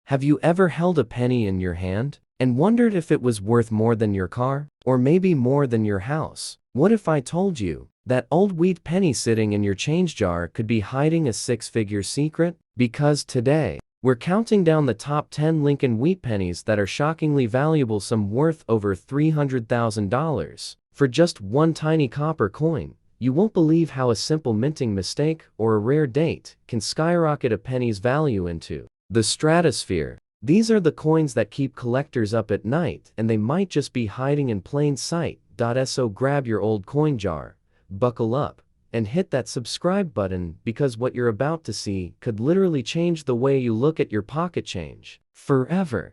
Have you ever held a penny in your hand and wondered if it was worth more than your car, or maybe more than your house? What if I told you that old wheat penny sitting in your change jar could be hiding a six-figure secret? Because today, we're counting down the top 10 Lincoln wheat pennies that are shockingly valuable, some worth over $300,000. For just one tiny copper coin, you won't believe how a simple minting mistake or a rare date can skyrocket a penny's value into the stratosphere. These are the coins that keep collectors up at night, and they might just be hiding in plain sight. So grab your old coin jar, buckle up, and hit that subscribe button, because what you're about to see could literally change the way you look at your pocket change forever.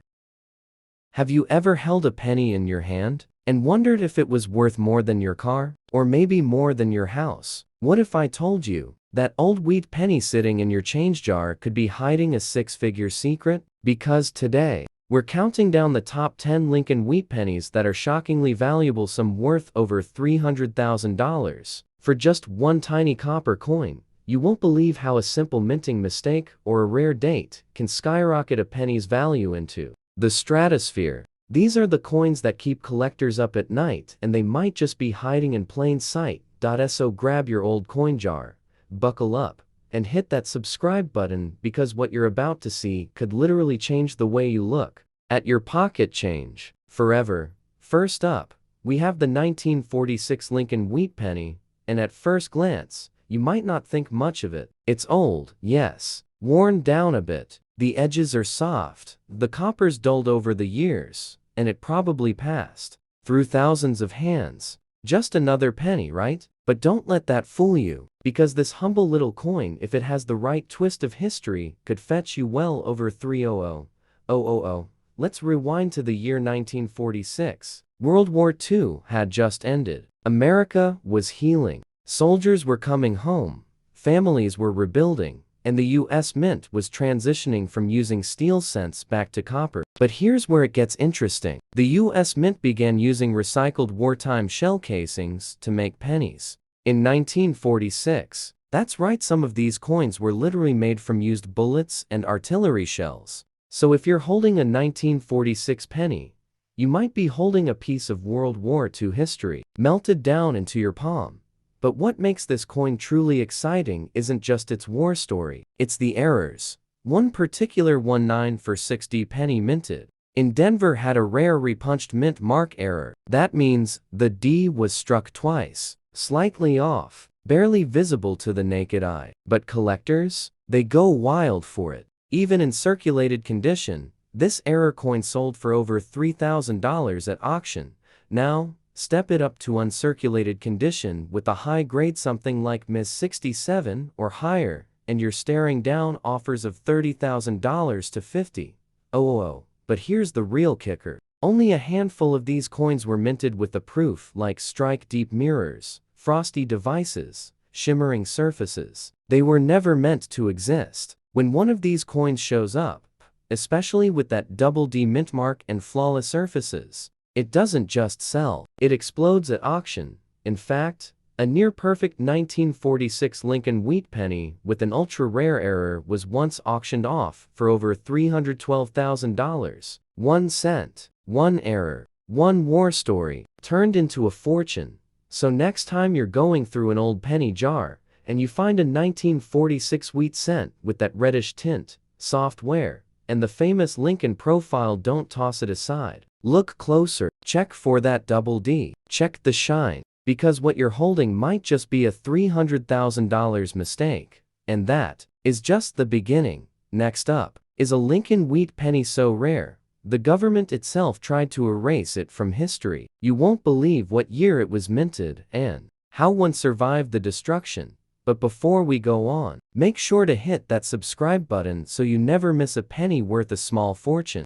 Have you ever held a penny in your hand and wondered if it was worth more than your car, or maybe more than your house? What if I told you that old wheat penny sitting in your change jar could be hiding a six-figure secret? Because today, we're counting down the top 10 Lincoln wheat pennies that are shockingly valuable, some worth over $300,000. For just one tiny copper coin, you won't believe how a simple minting mistake or a rare date can skyrocket a penny's value into the stratosphere. These are the coins that keep collectors up at night, and they might just be hiding in plain sight. So grab your old coin jar, buckle up, and hit that subscribe button, because what you're about to see could literally change the way you look at your pocket change forever. First up, we have the 1946 Lincoln wheat penny, and at first glance, you might not think much of it. It's old, yes, worn down a bit, the edges are soft, the copper's dulled over the years, and it probably passed through thousands of hands. Just another penny, right? But don't let that fool you, because this humble little coin, if it has the right twist of history, could fetch you well over $300,000. Let's rewind to the year 1946. World War II had just ended. America was healing. Soldiers were coming home. Families were rebuilding. And the U.S. Mint was transitioning from using steel cents back to copper. But here's where it gets interesting. The U.S. Mint began using recycled wartime shell casings to make pennies. In 1946, that's right, some of these coins were literally made from used bullets and artillery shells. So if you're holding a 1946 penny, you might be holding a piece of World War II history melted down into your palm. But what makes this coin truly exciting isn't just its war story, it's the errors. One particular 1946 penny minted in Denver had a rare repunched mint mark error. That means the D was struck twice, slightly off, barely visible to the naked eye. But collectors, they go wild for it. Even in circulated condition, this error coin sold for over $3,000 at auction. Now, step it up to uncirculated condition with a high grade, something like Ms. 67 or higher, and you're staring down offers of $30,000 to $50,000. But here's the real kicker. Only a handful of these coins were minted with the proof, like strike deep mirrors, frosty devices, shimmering surfaces. They were never meant to exist. When one of these coins shows up, especially with that double D mint mark and flawless surfaces, it doesn't just sell, it explodes at auction. In fact, a near-perfect 1946 Lincoln wheat penny with an ultra-rare error was once auctioned off for over $312,000. 1 cent, one error, one war story, turned into a fortune. So next time you're going through an old penny jar, and you find a 1946 wheat cent with that reddish tint, soft wear, and the famous Lincoln profile, don't toss it aside. Look closer, check for that double D, check the shine, because what you're holding might just be a $300,000 mistake. And that is just the beginning. Next up is a Lincoln wheat penny so rare, the government itself tried to erase it from history. You won't believe what year it was minted and how one survived the destruction. But before we go on, make sure to hit that subscribe button so you never miss a penny worth a small fortune.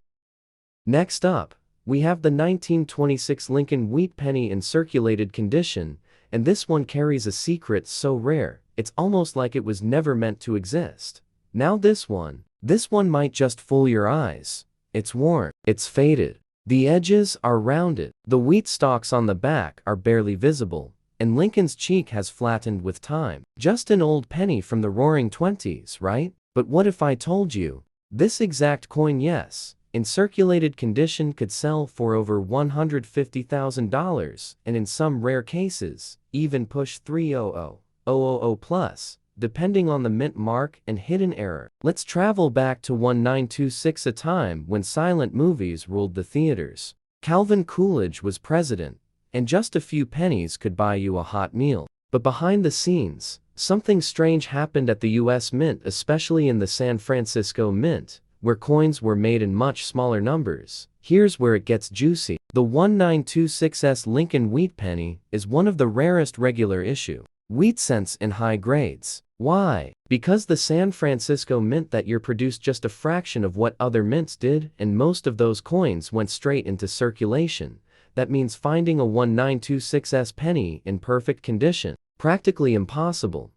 Next up, we have the 1926 Lincoln wheat penny in circulated condition, and this one carries a secret so rare, it's almost like it was never meant to exist. Now this one might just fool your eyes. It's worn, it's faded, the edges are rounded, the wheat stalks on the back are barely visible, and Lincoln's cheek has flattened with time. Just an old penny from the roaring 20s, right? But what if I told you This exact coin, yes, in circulated condition could sell for over $150,000 and in some rare cases, even push 300,000 plus, depending on the mint mark and hidden error. Let's travel back to 1926, a time when silent movies ruled the theaters. Calvin Coolidge was president, and just a few pennies could buy you a hot meal. But behind the scenes, something strange happened at the US Mint, especially in the San Francisco Mint, where coins were made in much smaller numbers. Here's where it gets juicy. The 1926 Lincoln wheat penny is one of the rarest regular issue wheat cents in high grades. Why? Because the San Francisco Mint that year produced just a fraction of what other mints did, and most of those coins went straight into circulation. That means finding a 1926 penny in perfect condition practically impossible.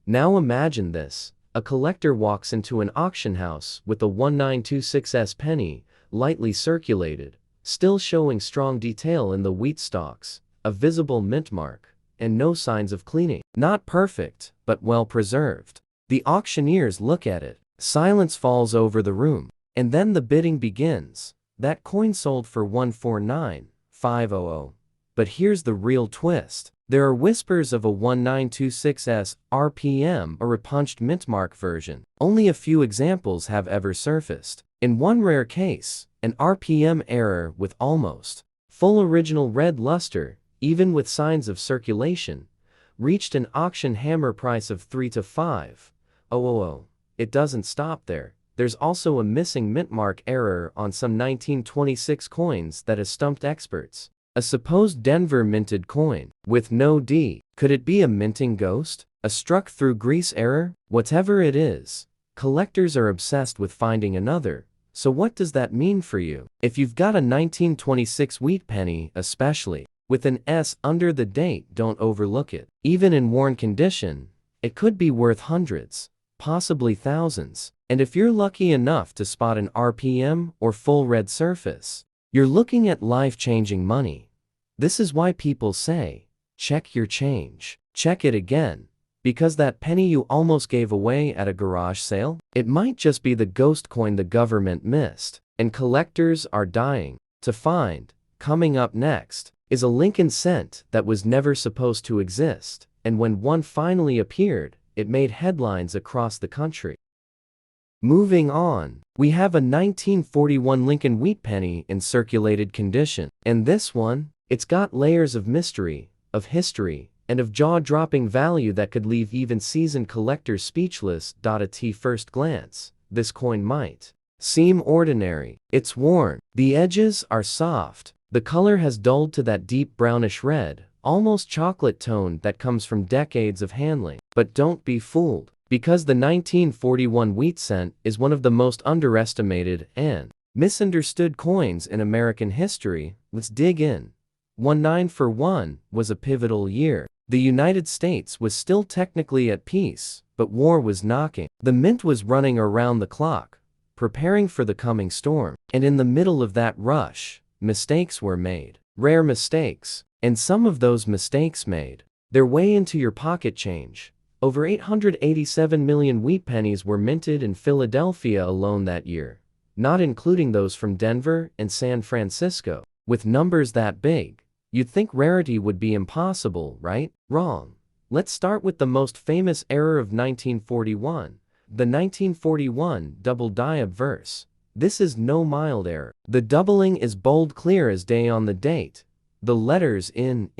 Now imagine this. A collector walks into an auction house with a 1926 penny, lightly circulated, still showing strong detail in the wheat stalks, a visible mint mark, and no signs of cleaning. Not perfect, but well preserved. The auctioneers look at it. Silence falls over the room. And then the bidding begins. That coin sold for $149,500. But here's the real twist. There are whispers of a 1926 RPM, a repunched mintmark version. Only a few examples have ever surfaced. In one rare case, an RPM error with almost full original red luster, even with signs of circulation, reached an auction hammer price of $3 to $5,000. It doesn't stop there. There's also a missing mintmark error on some 1926 coins that has stumped experts. A supposed Denver minted coin with no D. Could it be a minting ghost? A struck through grease error? Whatever it is, collectors are obsessed with finding another. So what does that mean for you? If you've got a 1926 wheat penny, especially with an S under the date, don't overlook it. Even in worn condition, it could be worth hundreds, possibly thousands. And if you're lucky enough to spot an RPM or full red surface, you're looking at life-changing money. This is why people say, check your change. Check it again. Because that penny you almost gave away at a garage sale, it might just be the ghost coin the government missed. And collectors are dying to find. Coming up next is a Lincoln cent that was never supposed to exist. And when one finally appeared, it made headlines across the country. Moving on, we have a 1941 Lincoln wheat penny in circulated condition. And this one, it's got layers of mystery, of history, and of jaw-dropping value that could leave even seasoned collectors speechless. At first glance, this coin might seem ordinary. It's worn. The edges are soft. The color has dulled to that deep brownish red, almost chocolate tone that comes from decades of handling. But don't be fooled. Because the 1941 wheat cent is one of the most underestimated and misunderstood coins in American history, let's dig in. 1941 was a pivotal year. The United States was still technically at peace, but war was knocking. The mint was running around the clock, preparing for the coming storm. And in the middle of that rush, mistakes were made. Rare mistakes. And some of those mistakes made their way into your pocket change. Over 887 million wheat pennies were minted in Philadelphia alone that year, not including those from Denver and San Francisco. With numbers that big, you'd think rarity would be impossible, right? Wrong. Let's start with the most famous error of 1941, the 1941 double die obverse. This is no mild error. The doubling is bold clear as day on the date. The letters in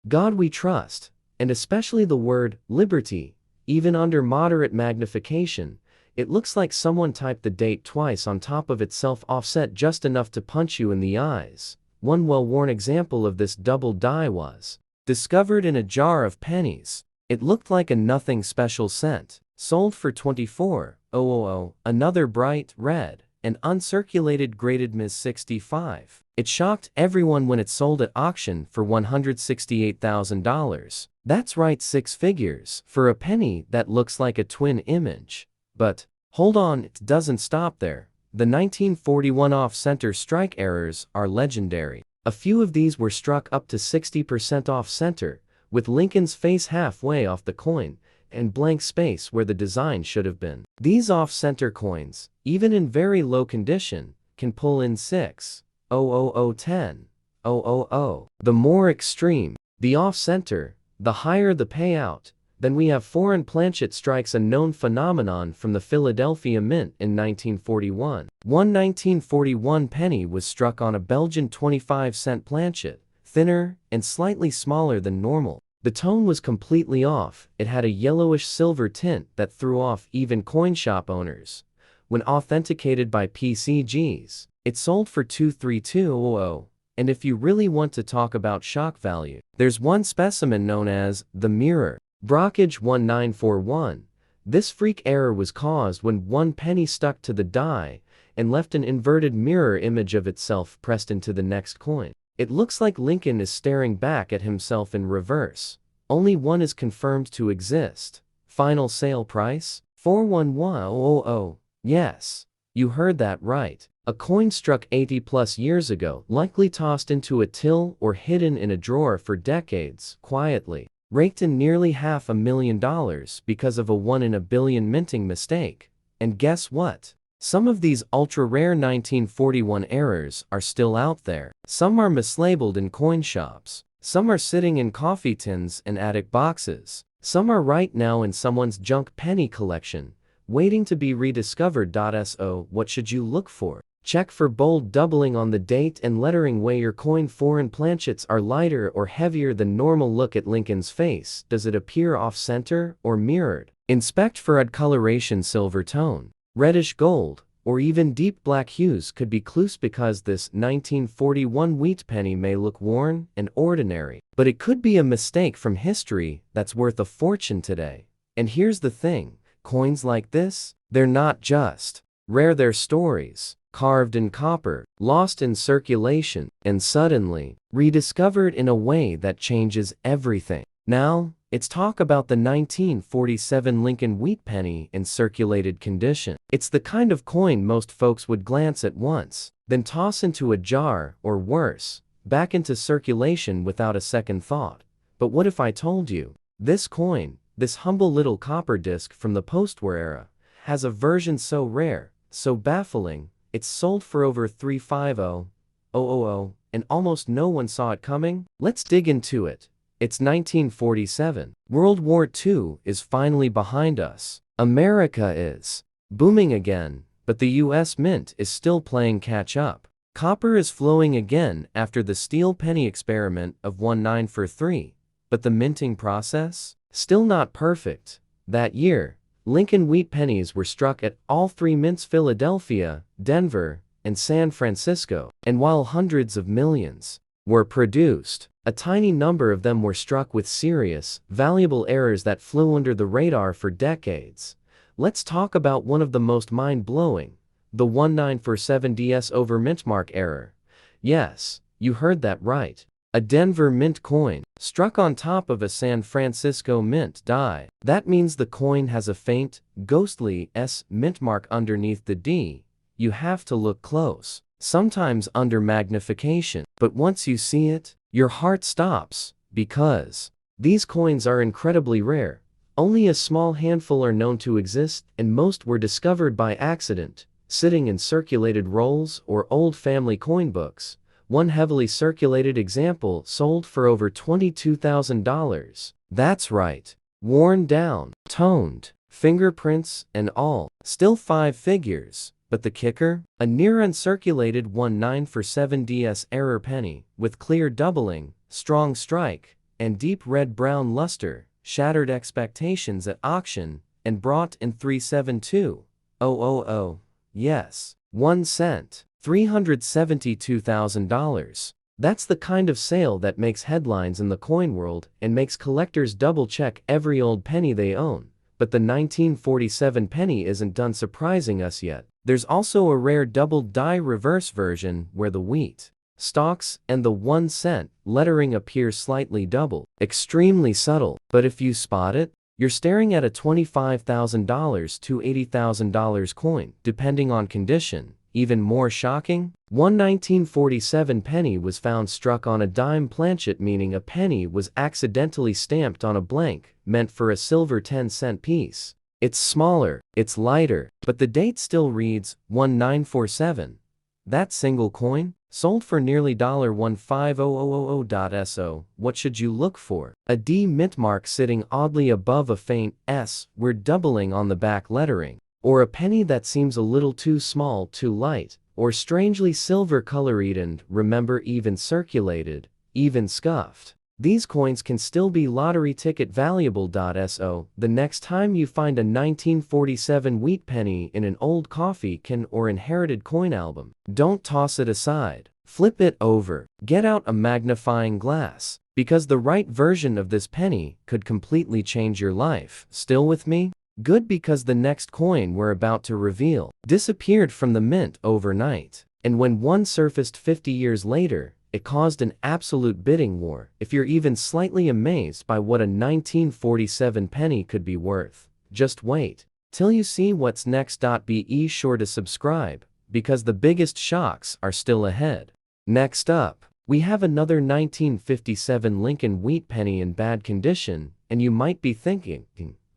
God we trust, and especially the word liberty, even under moderate magnification, it looks like someone typed the date twice on top of itself, offset just enough to punch you in the eyes. One well-worn example of this double die was discovered in a jar of pennies. It looked like a nothing special cent, sold for $24,000, another bright red and uncirculated graded Ms. 65. It shocked everyone when it sold at auction for $168,000. That's right, 6 figures for a penny that looks like a twin image. But hold on, it doesn't stop there. The 1941 off-center strike errors are legendary. A few of these were struck up to 60% off-center, with Lincoln's face halfway off the coin, and blank space where the design should have been. These off-center coins, even in very low condition, can pull in 6, 000, 10, 000. The more extreme the off-center, the higher the payout. Then we have foreign planchet strikes, a known phenomenon from the Philadelphia Mint in 1941. One 1941 penny was struck on a Belgian 25-cent planchet, thinner and slightly smaller than normal. The tone was completely off. It had a yellowish silver tint that threw off even coin shop owners. When authenticated by PCGs, it sold for $23200. And if you really want to talk about shock value, there's one specimen known as the mirror. Blockage 1941. This freak error was caused when one penny stuck to the die and left an inverted mirror image of itself pressed into the next coin. It looks like Lincoln is staring back at himself in reverse. Only one is confirmed to exist. Final sale price? $41100. Yes, you heard that right. A coin struck 80+ years ago, likely tossed into a till or hidden in a drawer for decades, quietly. Raked in nearly $500,000 because of a 1 in a billion minting mistake. And guess what? Some of these ultra-rare 1941 errors are still out there. Some are mislabeled in coin shops. Some are sitting in coffee tins and attic boxes. Some are right now in someone's junk penny collection, waiting to be rediscovered. So what should you look for? Check for bold doubling on the date and lettering. Weigh your coin. Foreign planchets are lighter or heavier than normal. Look at Lincoln's face. Does it appear off-center or mirrored? Inspect for odd coloration. Silver tone, reddish gold, or even deep black hues could be clues, because this 1941 wheat penny may look worn and ordinary, but it could be a mistake from history that's worth a fortune today. And here's the thing, coins like this, they're not just rare, they're stories. Carved in copper, lost in circulation, and suddenly rediscovered in a way that changes everything. Now, it's talk about the 1947 Lincoln wheat penny in circulated condition. It's the kind of coin most folks would glance at once, then toss into a jar, or worse, back into circulation without a second thought. But what if I told you, this coin, this humble little copper disc from the post-war era, has a version so rare, so baffling, it's sold for over $350,000, and almost no one saw it coming? Let's dig into it. It's 1947. World War II is finally behind us. America is booming again, but the US Mint is still playing catch up. Copper is flowing again after the steel penny experiment of 1943, but the minting process? Still not perfect. That year, Lincoln wheat pennies were struck at all three mints: Philadelphia, Denver, and San Francisco. And while hundreds of millions were produced, a tiny number of them were struck with serious, valuable errors that flew under the radar for decades. Let's talk about one of the most mind-blowing, the 1947DS over mintmark error. Yes, you heard that right. A Denver mint coin, struck on top of a San Francisco mint die. That means the coin has a faint, ghostly S mint mark underneath the D. You have to look close, sometimes under magnification. But once you see it, your heart stops, because these coins are incredibly rare. Only a small handful are known to exist, and most were discovered by accident, sitting in circulated rolls or old family coin books. One heavily circulated example sold for over $22,000. That's right. Worn down, toned, fingerprints and all. Still 5 figures. But the kicker? A near uncirculated 1947DS error penny, with clear doubling, strong strike, and deep red-brown luster, shattered expectations at auction, and brought in $372,000. Yes, 1 cent. $372,000. That's the kind of sale that makes headlines in the coin world and makes collectors double-check every old penny they own. But the 1947 penny isn't done surprising us yet. There's also a rare doubled die reverse version where the wheat stalks and the 1 cent lettering appear slightly double. Extremely subtle. But if you spot it, you're staring at a $25,000 to $80,000 coin, depending on condition. Even more shocking? One 1947 penny was found struck on a dime planchet, meaning a penny was accidentally stamped on a blank, meant for a silver 10-cent piece. It's smaller, it's lighter, but the date still reads 1947. That single coin? Sold for nearly $150,000.so. What should you look for? A D mint mark sitting oddly above a faint S, we're doubling on the back lettering. Or a penny that seems a little too small, too light, or strangely silver colored, and remember, even circulated, even scuffed. These coins can still be lottery ticket valuable.so. The next time you find a 1947 wheat penny in an old coffee can or inherited coin album, don't toss it aside. Flip it over. Get out a magnifying glass, because the right version of this penny could completely change your life. Still with me? Good, because the next coin we're about to reveal disappeared from the mint overnight. And when one surfaced 50 years later, it caused an absolute bidding war. If you're even slightly amazed by what a 1947 penny could be worth, just wait till you see what's next. Be sure to subscribe, because the biggest shocks are still ahead. Next up, we have another 1957 Lincoln wheat penny in bad condition, and you might be thinking,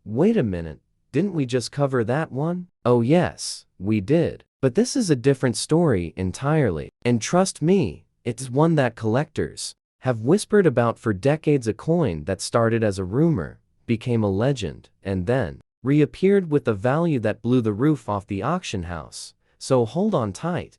wait a minute, didn't we just cover that one? Oh yes, we did. But this is a different story entirely. And trust me, it's one that collectors have whispered about for decades. A coin that started as a rumor, became a legend, and then reappeared with a value that blew the roof off the auction house. So hold on tight,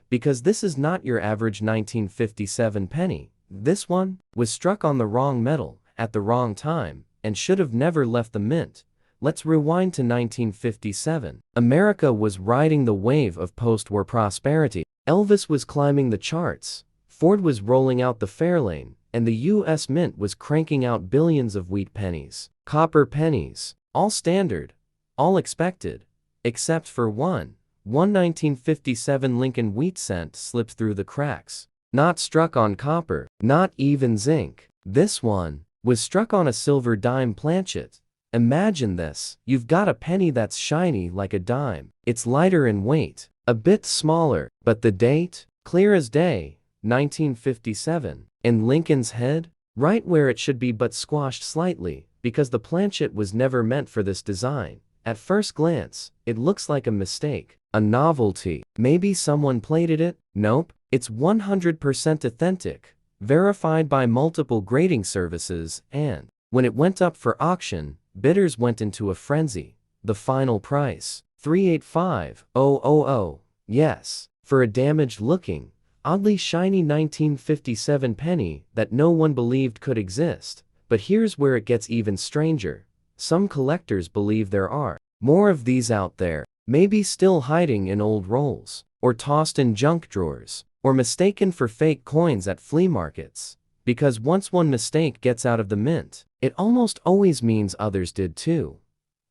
because this is not your average 1957 penny. This one was struck on the wrong metal, at the wrong time, and should have never left the mint. Let's rewind to 1957. America was riding the wave of post-war prosperity. Elvis was climbing the charts, Ford was rolling out the Fairlane, and the U.S. Mint was cranking out billions of wheat pennies. Copper pennies. All standard. All expected. Except for one. One 1957 Lincoln wheat cent slipped through the cracks. Not struck on copper, not even zinc. This one was struck on a silver dime planchet. Imagine this. You've got a penny that's shiny like a dime. It's lighter in weight, a bit smaller, but the date? Clear as day. 1957. And Lincoln's head? Right where it should be, but squashed slightly, because the planchet was never meant for this design. At first glance, it looks like a mistake, a novelty. Maybe someone plated it? Nope. It's 100% authentic, verified by multiple grading services, and when it went up for auction, bidders went into a frenzy. The final price, $385,000. Yes, for a damaged-looking, oddly shiny 1957 penny that no one believed could exist. But here's where it gets even stranger. Some collectors believe there are more of these out there, maybe still hiding in old rolls, or tossed in junk drawers, or mistaken for fake coins at flea markets. Because once one mistake gets out of the mint, it almost always means others did too.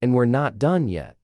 And we're not done yet.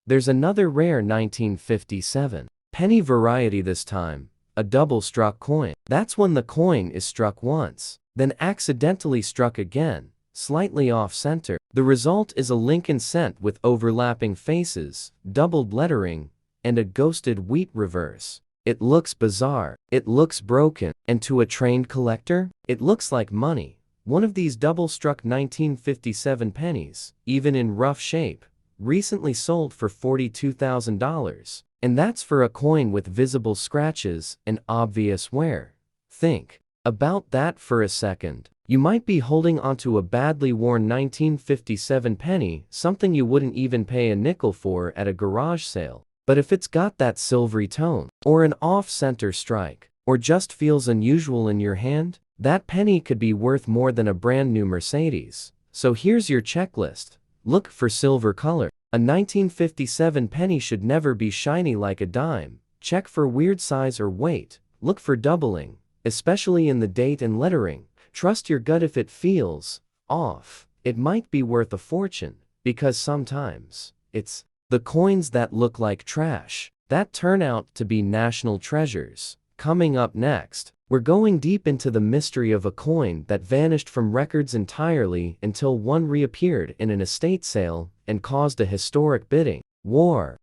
There's another rare 1957 penny variety this time, a double-struck coin. That's when the coin is struck once, then accidentally struck again, slightly off-center. The result is a Lincoln cent with overlapping faces, doubled lettering, and a ghosted wheat reverse. It looks bizarre, it looks broken, and to a trained collector, it looks like money. One of these double-struck 1957 pennies, even in rough shape, recently sold for $42,000. And that's for a coin with visible scratches and obvious wear. Think about that for a second. You might be holding onto a badly worn 1957 penny, something you wouldn't even pay a nickel for at a garage sale. But if it's got that silvery tone, or an off-center strike, or just feels unusual in your hand, that penny could be worth more than a brand new Mercedes. So here's your checklist. Look for silver color. A 1957 penny should never be shiny like a dime. Check for weird size or weight. Look for doubling, especially in the date and lettering. Trust your gut. If it feels off, it might be worth a fortune, because sometimes it's the coins that look like trash that turn out to be national treasures. Coming up next, we're going deep into the mystery of a coin that vanished from records entirely until one reappeared in an estate sale and caused a historic bidding war.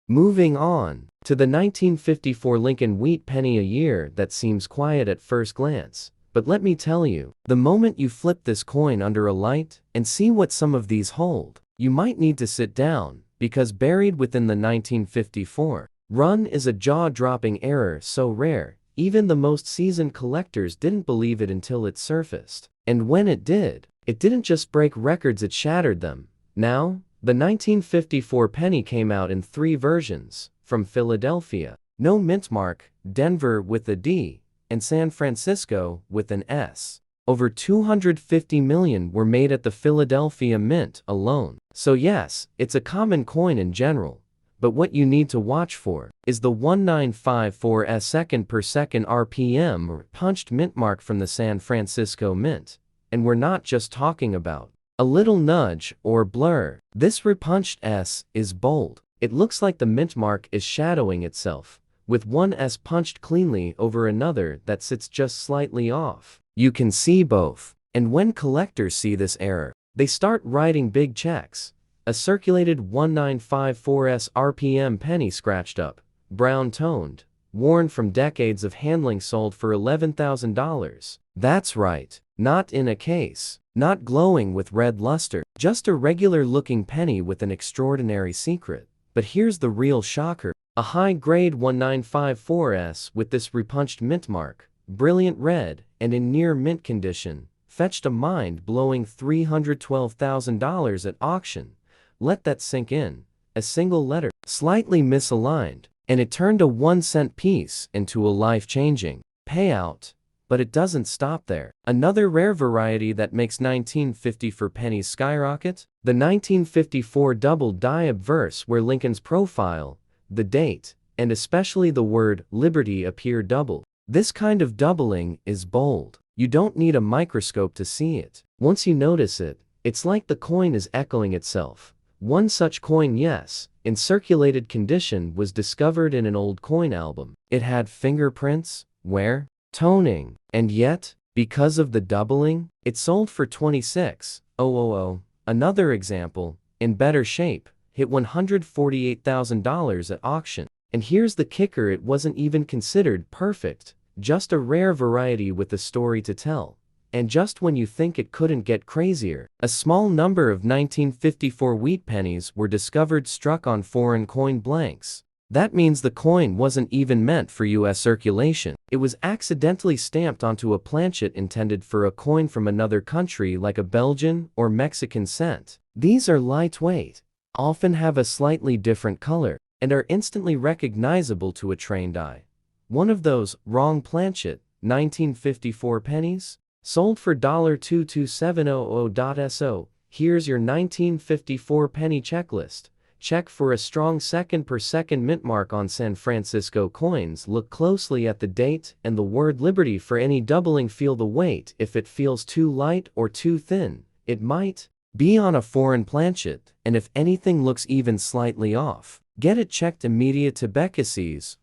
Moving on, to the 1954 Lincoln wheat penny, a year that seems quiet at first glance. But let me tell you, the moment you flip this coin under a light and see what some of these hold, you might need to sit down, because buried within the 1954 run is a jaw-dropping error so rare, even the most seasoned collectors didn't believe it until it surfaced. And when it did, it didn't just break records, it shattered them. Now, the 1954 penny came out in 3 versions, from Philadelphia, no mint mark, Denver with a D, and San Francisco with an S. Over 250 million were made at the Philadelphia Mint alone. So yes, it's a common coin in general. But what you need to watch for is the 1954 second per second RPM or punched mint mark from the San Francisco Mint. And we're not just talking about a little nudge or blur. This repunched S is bold. It looks like the mint mark is shadowing itself, with one S punched cleanly over another that sits just slightly off. You can see both. And when collectors see this error, they start writing big checks. A circulated 1954 RPM penny, scratched up, brown-toned, worn from decades of handling, sold for $11,000. That's right, not in a case, not glowing with red luster, just a regular-looking penny with an extraordinary secret. But here's the real shocker. A high-grade 1954 with this repunched mint mark, brilliant red, and in near mint condition, fetched a mind-blowing $312,000 at auction. Let that sink in. A single letter, slightly misaligned, and it turned a 1-cent piece into a life-changing payout. But it doesn't stop there. Another rare variety that makes 1954 pennies skyrocket? The 1954 double-die obverse, where Lincoln's profile, the date, and especially the word liberty appear double. This kind of doubling is bold. You don't need a microscope to see it. Once you notice it, it's like the coin is echoing itself. One such coin, yes, in circulated condition, was discovered in an old coin album. It had fingerprints, wear, toning, and yet, because of the doubling, it sold for $26,000. Another example, in better shape, hit $148,000 at auction. And here's the kicker, it wasn't even considered perfect, just a rare variety with a story to tell. And just when you think it couldn't get crazier, a small number of 1954 wheat pennies were discovered struck on foreign coin blanks. That means the coin wasn't even meant for US circulation. It was accidentally stamped onto a planchet intended for a coin from another country, like a Belgian or Mexican cent. These are lightweight, often have a slightly different color, and are instantly recognizable to a trained eye. One of those wrong planchet 1954 pennies sold for $22700.so. Here's your 1954 penny checklist. Check for a strong second per second mint mark on San Francisco coins. Look closely at the date and the word liberty for any doubling. Feel the weight. If it feels too light or too thin, it might be on a foreign planchet, and if anything looks even slightly off, get it checked immediately.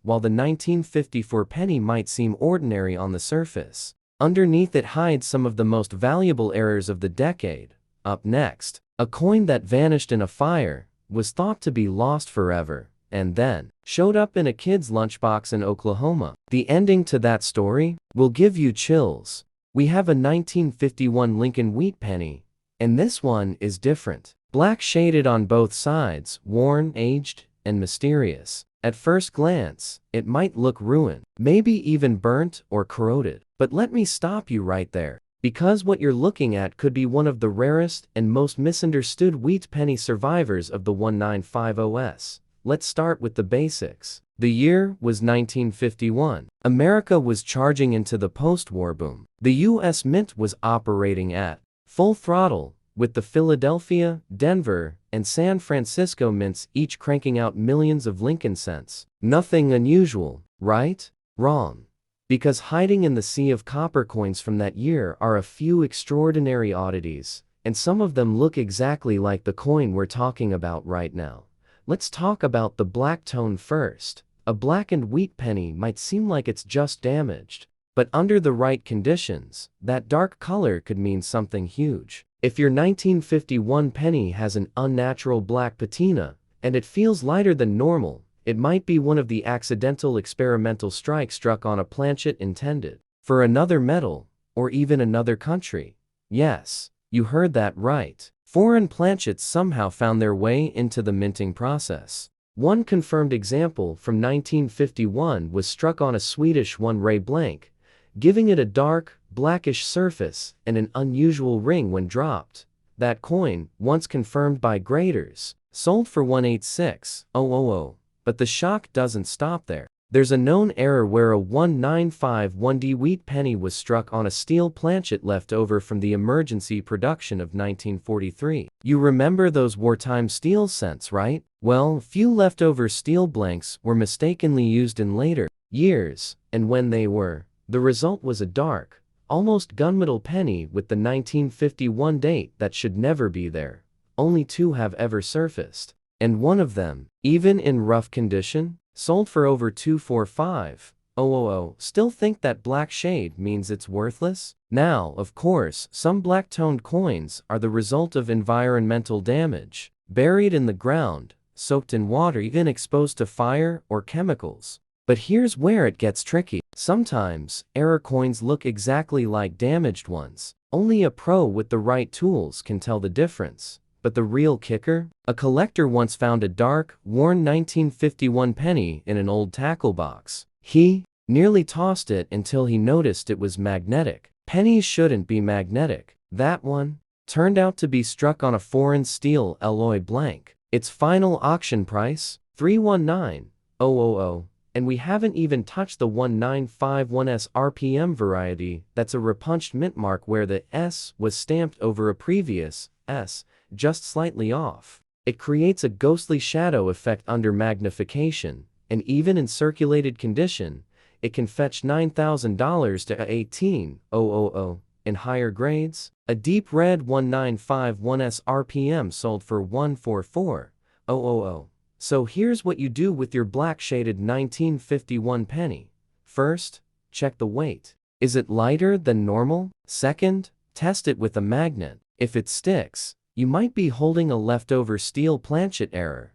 While the 1954 penny might seem ordinary on the surface, underneath it hides some of the most valuable errors of the decade. Up next, a coin that vanished in a fire, was thought to be lost forever, and then showed up in a kid's lunchbox in Oklahoma. The ending to that story will give you chills. We have a 1951 Lincoln wheat penny, and this one is different. Black shaded on both sides, worn, aged, and mysterious. At first glance, it might look ruined, maybe even burnt or corroded. But let me stop you right there, because what you're looking at could be one of the rarest and most misunderstood wheat penny survivors of the 1950s. Let's start with the basics. The year was 1951. America was charging into the post-war boom. The U.S. Mint was operating at full throttle, with the Philadelphia, Denver, and San Francisco mints each cranking out millions of Lincoln cents. Nothing unusual, right? Wrong. Because hiding in the sea of copper coins from that year are a few extraordinary oddities, and some of them look exactly like the coin we're talking about right now. Let's talk about the black tone first. A blackened wheat penny might seem like it's just damaged, but under the right conditions, that dark color could mean something huge. If your 1951 penny has an unnatural black patina, and it feels lighter than normal, It might be one of the accidental experimental strikes struck on a planchet intended for another metal, or even another country. Yes, you heard that right. Foreign planchets somehow found their way into the minting process. One confirmed example from 1951 was struck on a Swedish one-ray blank, giving it a dark, blackish surface and an unusual ring when dropped. That coin, once confirmed by graders, sold for 186,000. But the shock doesn't stop there. There's a known error where a 1951D wheat penny was struck on a steel planchet left over from the emergency production of 1943. You remember those wartime steel cents, right? Well, few leftover steel blanks were mistakenly used in later years, and when they were, the result was a dark, almost gunmetal penny with the 1951 date that should never be there. Only two have ever surfaced, and one of them, even in rough condition, sold for over 245,000. Still think that black shade means it's worthless? Now, of course, some black-toned coins are the result of environmental damage, buried in the ground, soaked in water, even exposed to fire or chemicals. But here's where it gets tricky. Sometimes, error coins look exactly like damaged ones. Only a pro with the right tools can tell the difference. But the real kicker? A collector once found a dark, worn 1951 penny in an old tackle box. He nearly tossed it until he noticed it was magnetic. Pennies shouldn't be magnetic. That one turned out to be struck on a foreign steel alloy blank. Its final auction price? $319,000. And we haven't even touched the 1951S RPM variety that's a repunched mint mark where the S was stamped over a previous S, just slightly off. It creates a ghostly shadow effect under magnification, and even in circulated condition, it can fetch $9,000 to $18,000. In higher grades, a deep red 1951S RPM sold for $144,000. So here's what you do with your black shaded 1951 penny. First, check the weight. Is it lighter than normal? Second, test it with a magnet. If it sticks, you might be holding a leftover steel planchet error.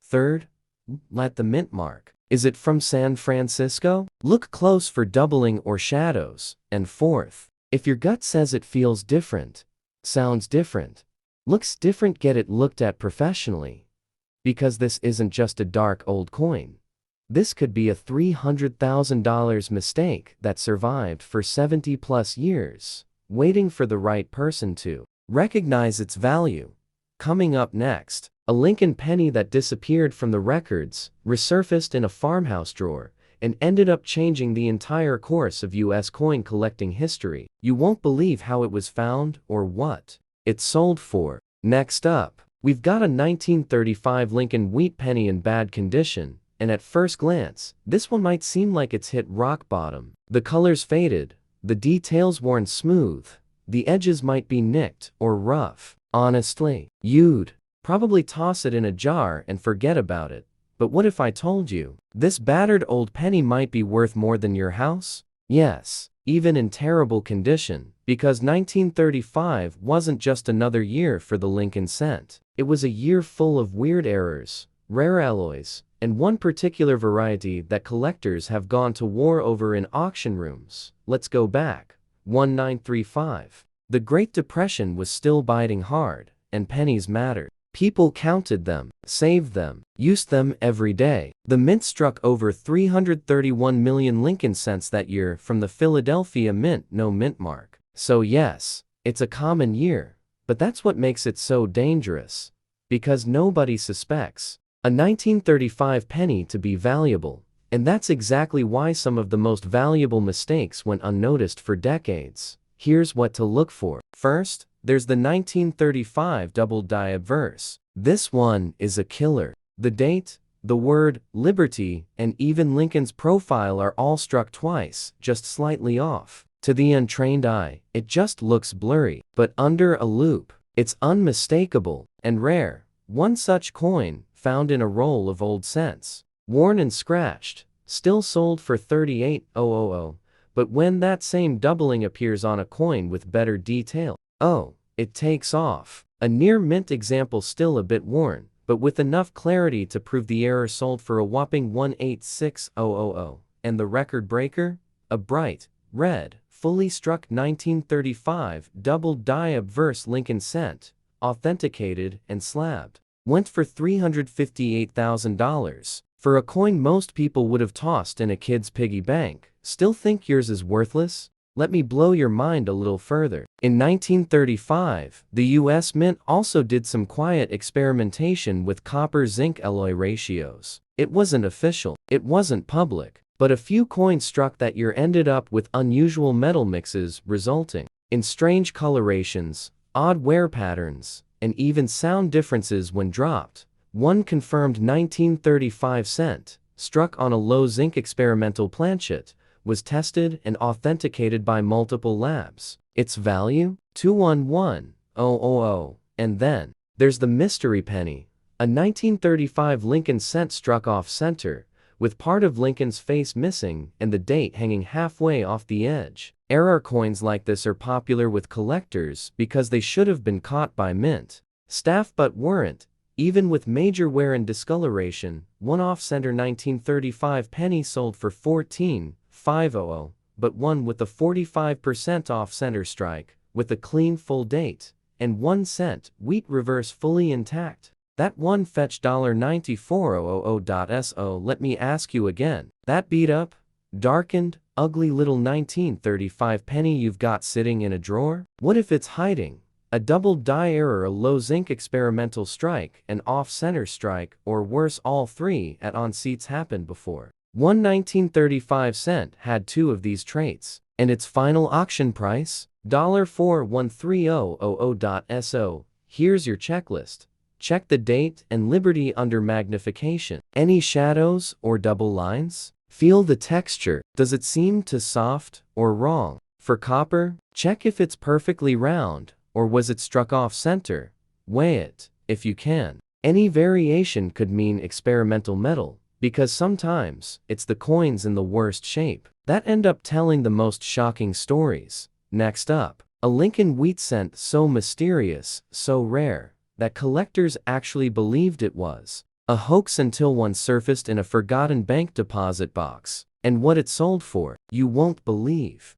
Third, let the mint mark. Is it from San Francisco? Look close for doubling or shadows. And fourth, if your gut says it feels different, sounds different, looks different, get it looked at professionally. Because this isn't just a dark old coin. This could be a $300,000 mistake that survived for 70+ years, waiting for the right person to recognize its value. Coming up next, a Lincoln penny that disappeared from the records, resurfaced in a farmhouse drawer, and ended up changing the entire course of U.S. coin collecting history. You won't believe how it was found or what it sold for. Next up, we've got a 1935 Lincoln wheat penny in bad condition, and at first glance, this one might seem like it's hit rock bottom. The color's faded, the details worn smooth, the edges might be nicked or rough. Honestly, you'd probably toss it in a jar and forget about it. But what if I told you, this battered old penny might be worth more than your house? Yes, even in terrible condition, because 1935 wasn't just another year for the Lincoln cent. It was a year full of weird errors, rare alloys, and one particular variety that collectors have gone to war over in auction rooms. Let's go back. 1935. The Great Depression was still biting hard, and pennies mattered. People counted them, saved them, used them every day. The mint struck over 331 million Lincoln cents that year from the Philadelphia Mint no mint mark. So yes, it's a common year, but that's what makes it so dangerous. Because nobody suspects a 1935 penny to be valuable, and that's exactly why some of the most valuable mistakes went unnoticed for decades. Here's what to look for. First, there's the 1935 double die obverse. This one is a killer. The date, the word, liberty, and even Lincoln's profile are all struck twice, just slightly off. To the untrained eye, it just looks blurry. But under a loupe, it's unmistakable and rare. One such coin, found in a roll of old cents, worn and scratched, still sold for $38,000. But when that same doubling appears on a coin with better detail, oh, it takes off. A near mint example, still a bit worn, but with enough clarity to prove the error sold for a whopping $186,000. And the record breaker? A bright, red, fully struck 1935 double-die obverse Lincoln cent, authenticated and slabbed. Went for $358,000. For a coin most people would have tossed in a kid's piggy bank. Still think yours is worthless? Let me blow your mind a little further. In 1935, the US Mint also did some quiet experimentation with copper-zinc alloy ratios. It wasn't official, it wasn't public, but a few coins struck that year ended up with unusual metal mixes resulting in strange colorations, odd wear patterns, and even sound differences when dropped. One confirmed 1935 cent, struck on a low-zinc experimental planchet, was tested and authenticated by multiple labs. Its value? $211,000. And then there's the mystery penny, a 1935 Lincoln cent struck off-center, with part of Lincoln's face missing and the date hanging halfway off the edge. Error coins like this are popular with collectors because they should have been caught by mint staff but weren't. Even with major wear and discoloration, one off-center 1935 penny sold for $14,500, but one with a 45% off-center strike, with a clean full date, and 1 cent wheat reverse fully intact. That one fetched $94,000. Let me ask you again, that beat up, darkened, ugly little 1935 penny you've got sitting in a drawer? What if it's hiding a double die error, a low zinc experimental strike, an off-center strike, or worse, all three at on seats happened before? One 1935 cent had 2 of these traits, and its final auction price? $413,000. Here's your checklist. Check the date and liberty under magnification. Any shadows or double lines? Feel the texture. Does it seem too soft or wrong? For copper, check if it's perfectly round, or was it struck off-center? Weigh it, if you can. Any variation could mean experimental metal, because sometimes it's the coins in the worst shape that end up telling the most shocking stories. Next up, a Lincoln wheat cent so mysterious, so rare, that collectors actually believed it was a hoax until one surfaced in a forgotten bank deposit box. And what it sold for, you won't believe.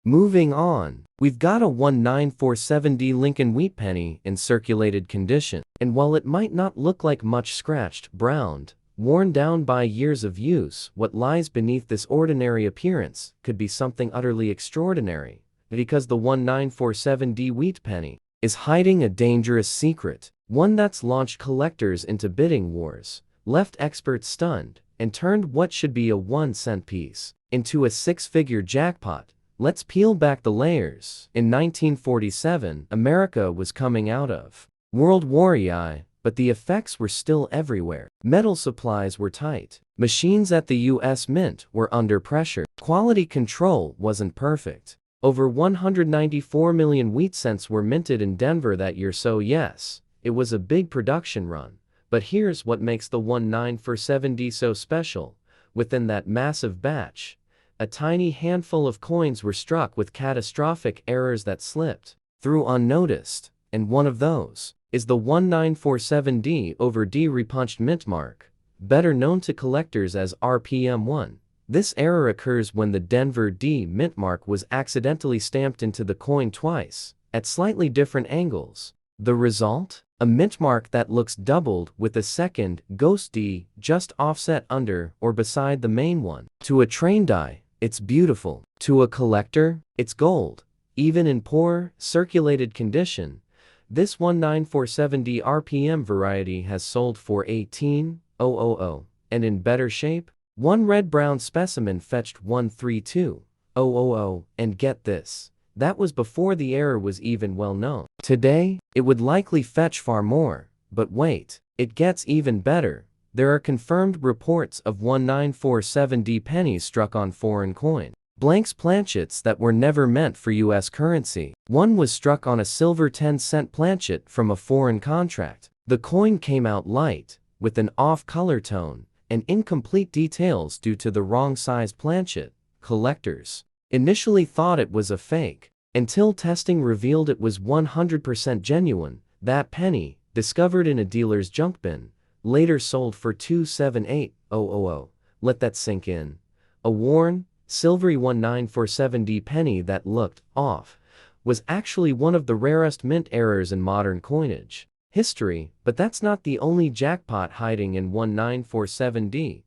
Moving on, we've got a 1947D Lincoln wheat penny in circulated condition. And while it might not look like much scratched, browned, worn down by years of use, what lies beneath this ordinary appearance could be something utterly extraordinary. Because the 1947D wheat penny is hiding a dangerous secret, one that's launched collectors into bidding wars, left experts stunned, and turned what should be a 1-cent piece into a 6-figure jackpot. Let's peel back the layers. In 1947, America was coming out of World War II, but the effects were still everywhere. Metal supplies were tight. Machines at the US Mint were under pressure. Quality control wasn't perfect. Over 194 million wheat cents were minted in Denver that year, so yes, it was a big production run. But here's what makes the 1947D so special. Within that massive batch, a tiny handful of coins were struck with catastrophic errors that slipped through unnoticed, and one of those is the 1947D over D repunched mint mark, better known to collectors as RPM1. This error occurs when the Denver D mint mark was accidentally stamped into the coin twice, at slightly different angles. The result? A mint mark that looks doubled with a second, ghost D, just offset under or beside the main one. To a trained eye, it's beautiful. To a collector, it's gold. Even in poor, circulated condition, this 1947D RPM variety has sold for $18,000, and in better shape, one red-brown specimen fetched $132,000, and get this, that was before the error was even well known. Today, it would likely fetch far more, but wait, it gets even better. There are confirmed reports of 1947D pennies struck on foreign coin blanks planchets that were never meant for US currency. One was struck on a silver 10-cent planchet from a foreign contract. The coin came out light, with an off-color tone, and incomplete details due to the wrong size planchet. Collectors initially thought it was a fake, until testing revealed it was 100% genuine. That penny, discovered in a dealer's junk bin, later sold for $278,000. Let that sink in. A worn, silvery 1947D penny that looked off was actually one of the rarest mint errors in modern coinage history, but that's not the only jackpot hiding in 1947D.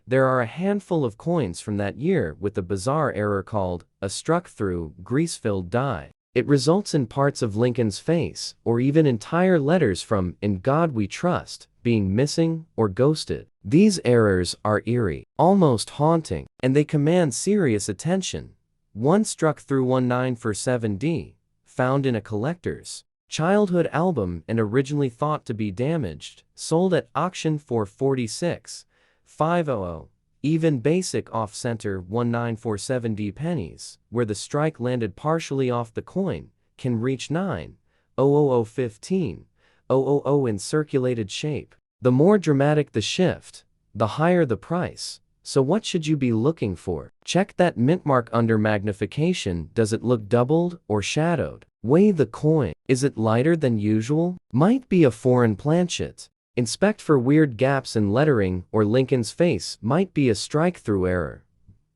There are a handful of coins from that year with a bizarre error called a struck-through, grease-filled die. It results in parts of Lincoln's face, or even entire letters from "In God We Trust," being missing or ghosted. These errors are eerie, almost haunting, and they command serious attention. One struck through 1947D, found in a collector's childhood album and originally thought to be damaged, sold at auction for $46,500. Even basic off-center 1947D pennies, where the strike landed partially off the coin, can reach 9,000,15,000 in circulated shape. The more dramatic the shift, the higher the price. So what should you be looking for? Check that mint mark under magnification. Does it look doubled or shadowed? Weigh the coin. Is it lighter than usual? Might be a foreign planchet. Inspect for weird gaps in lettering, or Lincoln's face might be a strike-through error.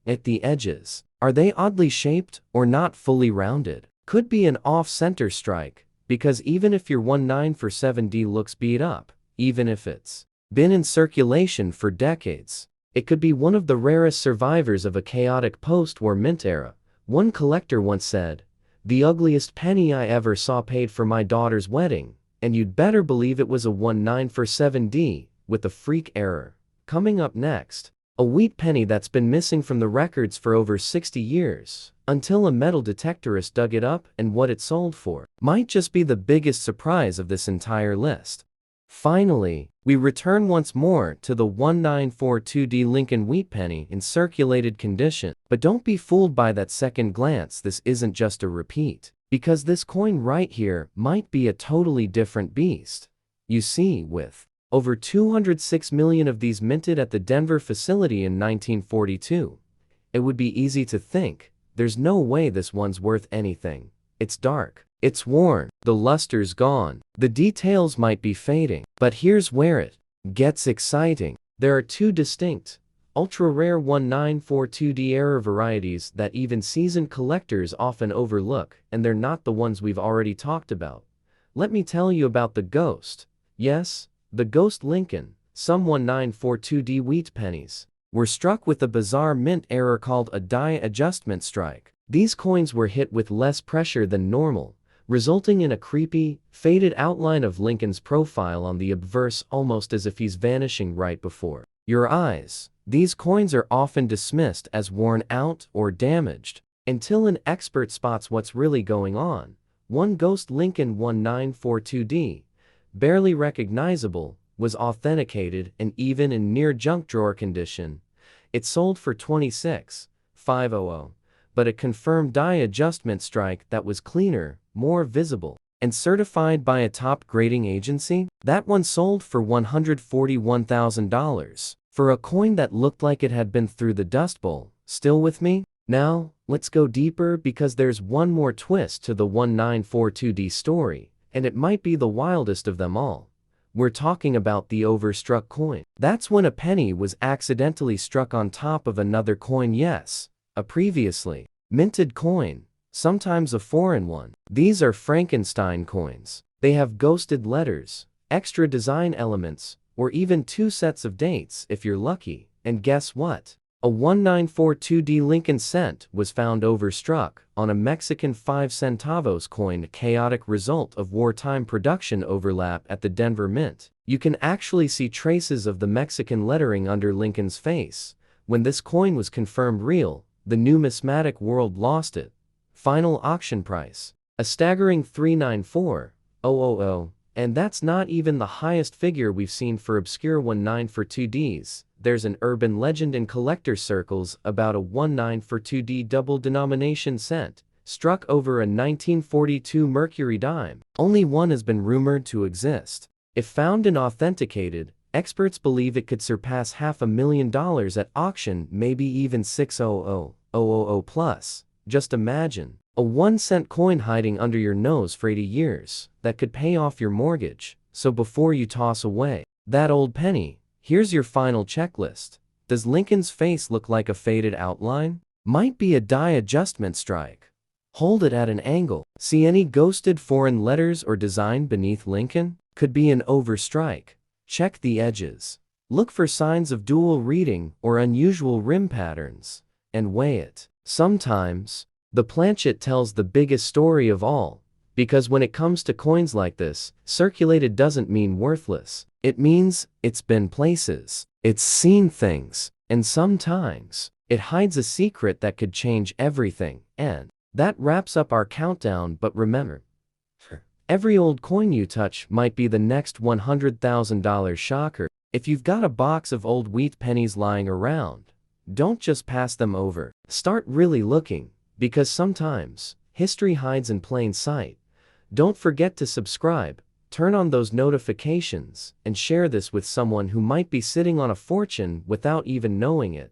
At the edges, are they oddly shaped or not fully rounded? Could be an off-center strike, because even if your 1947D looks beat up, even if it's been in circulation for decades, it could be one of the rarest survivors of a chaotic post-war mint era. One collector once said, "The ugliest penny I ever saw paid for my daughter's wedding." And you'd better believe it was a 1947D, with a freak error. Coming up next, a wheat penny that's been missing from the records for over 60 years, until a metal detectorist dug it up, and what it sold for might just be the biggest surprise of this entire list. Finally, we return once more to the 1942D Lincoln wheat penny in circulated condition. But don't be fooled by that second glance. This isn't just a repeat, because this coin right here might be a totally different beast. You see, with over 206 million of these minted at the Denver facility in 1942, it would be easy to think, there's no way this one's worth anything. It's dark, it's worn, the luster's gone, the details might be fading. But here's where it gets exciting. There are two distinct, ultra-rare 1942D error varieties that even seasoned collectors often overlook, and they're not the ones we've already talked about. Let me tell you about the ghost. Yes, the ghost Lincoln. Some 1942D wheat pennies were struck with a bizarre mint error called a die adjustment strike. These coins were hit with less pressure than normal, resulting in a creepy, faded outline of Lincoln's profile on the obverse, almost as if he's vanishing right before your eyes. These coins are often dismissed as worn out or damaged, until an expert spots what's really going on. One ghost Lincoln 1942D, barely recognizable, was authenticated, and even in near junk drawer condition, it sold for $26,500. But a confirmed die adjustment strike that was cleaner, more visible, and certified by a top grading agency, that one sold for $141,000. For a coin that looked like it had been through the Dust Bowl. Still with me? Now, let's go deeper, because there's one more twist to the 1942D story, and it might be the wildest of them all. We're talking about the overstruck coin. That's when a penny was accidentally struck on top of another coin. Yes, a previously minted coin, sometimes a foreign one. These are Frankenstein coins. They have ghosted letters, extra design elements, or even two sets of dates if you're lucky. And guess what? A 1942D Lincoln cent was found overstruck on a Mexican 5 centavos coin, a chaotic result of wartime production overlap at the Denver Mint. You can actually see traces of the Mexican lettering under Lincoln's face. When this coin was confirmed real, the numismatic world lost it. Final auction price: a staggering $394,000. And that's not even the highest figure we've seen for obscure 1942Ds. There's an urban legend in collector circles about a 1942D double denomination cent, struck over a 1942 Mercury dime. Only one has been rumored to exist. If found and authenticated, experts believe it could surpass $500,000 at auction, maybe even $600,000 plus. Just imagine a 1 cent coin hiding under your nose for 80 years that could pay off your mortgage. So before you toss away that old penny, here's your final checklist. Does Lincoln's face look like a faded outline? Might be a dye adjustment strike. Hold it at an angle. See any ghosted foreign letters or design beneath Lincoln? Could be an overstrike. Check the edges. Look for signs of dual reading or unusual rim patterns, and weigh it. Sometimes, the planchet tells the biggest story of all, because when it comes to coins like this, circulated doesn't mean worthless. It means it's been places, it's seen things, and sometimes, it hides a secret that could change everything. And that wraps up our countdown, but remember, every old coin you touch might be the next $100,000 shocker. If you've got a box of old wheat pennies lying around, don't just pass them over. Start really looking, because sometimes, history hides in plain sight. Don't forget to subscribe, turn on those notifications, and share this with someone who might be sitting on a fortune without even knowing it.